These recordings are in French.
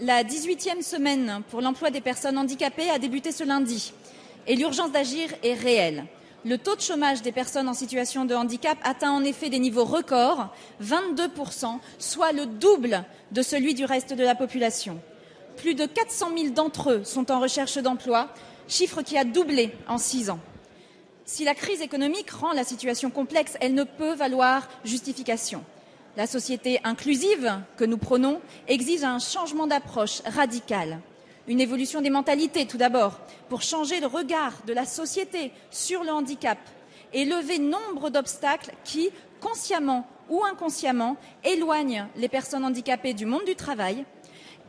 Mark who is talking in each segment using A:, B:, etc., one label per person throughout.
A: La 18e semaine pour l'emploi des personnes handicapées a débuté ce lundi et l'urgence d'agir est réelle. Le taux de chômage des personnes en situation de handicap atteint en effet des niveaux records, 22%, soit le double de celui du reste de la population. Plus de 400 000 d'entre eux sont en recherche d'emploi, chiffre qui a doublé en 6 ans. Si la crise économique rend la situation complexe, elle ne peut valoir justification. La société inclusive que nous prônons exige un changement d'approche radical. Une évolution des mentalités, tout d'abord, pour changer le regard de la société sur le handicap et lever nombre d'obstacles qui, consciemment ou inconsciemment, éloignent les personnes handicapées du monde du travail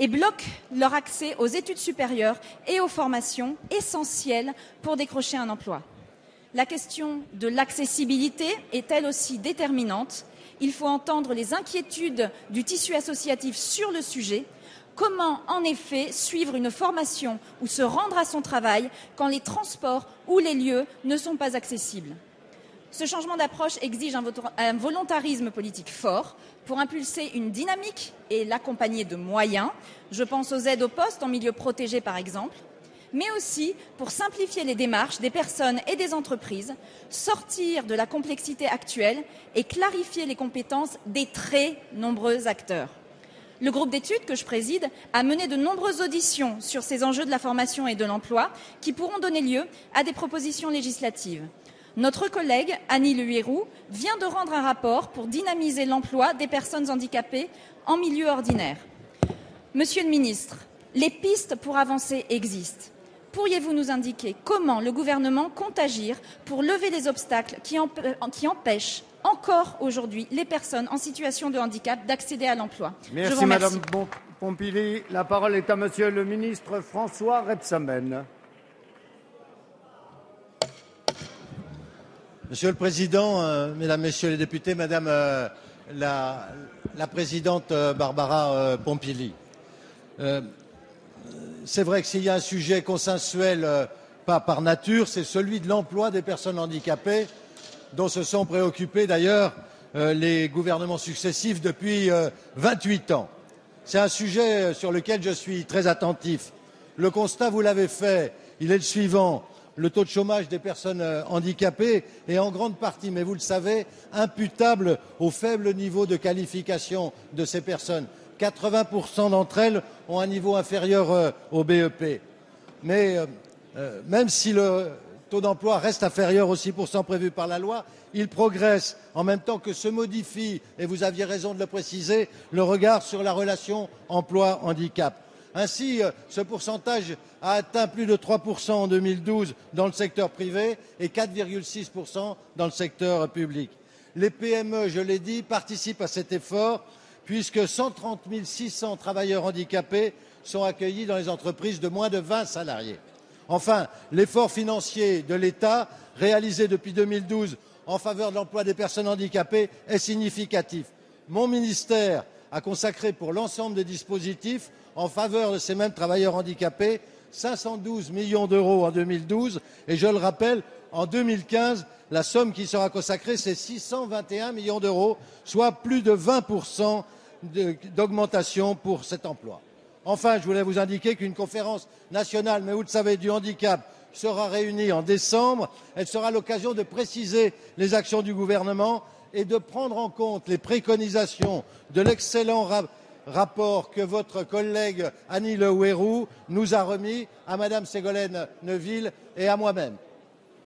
A: et bloquent leur accès aux études supérieures et aux formations essentielles pour décrocher un emploi. La question de l'accessibilité est elle aussi déterminante. Il faut entendre les inquiétudes du tissu associatif sur le sujet. Comment, en effet, suivre une formation ou se rendre à son travail quand les transports ou les lieux ne sont pas accessibles? Ce changement d'approche exige un volontarisme politique fort pour impulser une dynamique et l'accompagner de moyens. Je pense aux aides au poste en milieu protégé, par exemple, mais aussi pour simplifier les démarches des personnes et des entreprises, sortir de la complexité actuelle et clarifier les compétences des très nombreux acteurs. Le groupe d'études que je préside a mené de nombreuses auditions sur ces enjeux de la formation et de l'emploi qui pourront donner lieu à des propositions législatives. Notre collègue Annie Le Houerou vient de rendre un rapport pour dynamiser l'emploi des personnes handicapées en milieu ordinaire. Monsieur le ministre, les pistes pour avancer existent. Pourriez-vous nous indiquer comment le gouvernement compte agir pour lever les obstacles qui empêchent encore aujourd'hui les personnes en situation de handicap d'accéder à l'emploi?
B: Merci Madame Pompili. La parole est à Monsieur le ministre François Rebsamen.
C: Monsieur le Président, Mesdames, Messieurs les députés, Madame la Présidente Barbara Pompili, c'est vrai que s'il y a un sujet consensuel, pas par nature, c'est celui de l'emploi des personnes handicapées, dont se sont préoccupés d'ailleurs les gouvernements successifs depuis 28 ans. C'est un sujet sur lequel je suis très attentif. Le constat, vous l'avez fait, il est le suivant. Le taux de chômage des personnes handicapées est en grande partie, mais vous le savez, imputable au faible niveau de qualification de ces personnes. 80% d'entre elles ont un niveau inférieur au BEP. Mais même si le taux d'emploi reste inférieur aux 6% prévus par la loi, il progresse en même temps que se modifie, et vous aviez raison de le préciser, le regard sur la relation emploi-handicap. Ainsi, ce pourcentage a atteint plus de 3% en 2012 dans le secteur privé et 4,6% dans le secteur public. Les PME, je l'ai dit, participent à cet effort puisque 130 600 travailleurs handicapés sont accueillis dans les entreprises de moins de 20 salariés. Enfin, l'effort financier de l'État réalisé depuis 2012 en faveur de l'emploi des personnes handicapées est significatif. Mon ministère a consacré pour l'ensemble des dispositifs en faveur de ces mêmes travailleurs handicapés 512 millions d'euros en 2012 et je le rappelle, en 2015, la somme qui sera consacrée, c'est 621 millions d'euros, soit plus de 20% d'augmentation pour cet emploi. Enfin, je voulais vous indiquer qu'une conférence nationale, mais vous le savez, du handicap sera réunie en décembre. Elle sera l'occasion de préciser les actions du gouvernement et de prendre en compte les préconisations de l'excellent rapport que votre collègue Annie Le Houerou nous a remis à Madame Ségolène Neuville et à moi-même.